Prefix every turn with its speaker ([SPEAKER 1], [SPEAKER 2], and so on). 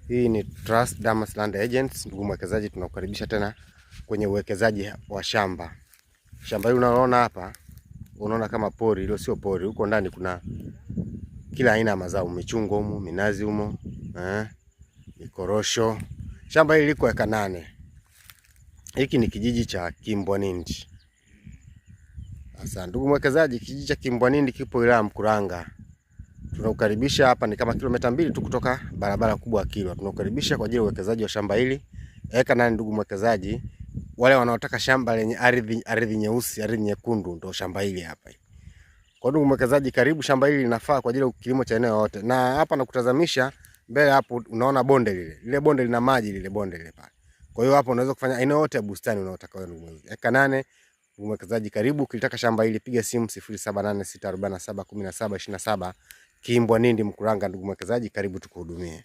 [SPEAKER 1] Hii ni Trust Damas Land Agents. Ndugu mwekezaji, tunakukaribisha tena kwenye uwekezaji wa shamba. Shamba hili unaona hapa, unaona kama pori, hilo sio pori. Huko ndani kuna kila aina ya mazao, michungo humo, minazi humo, mikorosho. Shamba hili liko eka 8. Hiki ni kijiji cha Kimbwanindi. Sasa ndugu mwekezaji, kijiji cha Kimbwanindi kipo wilaya Mkuranga. Tunakukaribisha hapa, ni kama kilomita 2 tu kutoka barabara kubwa ya Kilwa. Tunakukaribisha kwa ajili ya uwekezaji wa shamba hili eka 8. Ndugu mwekezaji, wale wanaotaka shamba lenye ardhi nyeusi, ardhi nyekundu, ndio shamba hili hapa. Kwa ndugu mwekezaji, karibu. Shamba hili linafaa kwa ajili ya kilimo cha eneo lote. Na hapa nakutazamisha mbele hapo, unaona bonde lile. Lile bonde lina maji, lile bonde lile pale. Kwa hiyo hapo unaweza kufanya aina yote ya bustani unayotaka wewe ndugu mwekezaji. Eka 8. Ndugu mwekezaji, karibu. Ukitaka shamba hili piga simu 0786471727. Kimbwanindi Mkuranga. Ndugu mwekezaji, karibu tukuhudumie.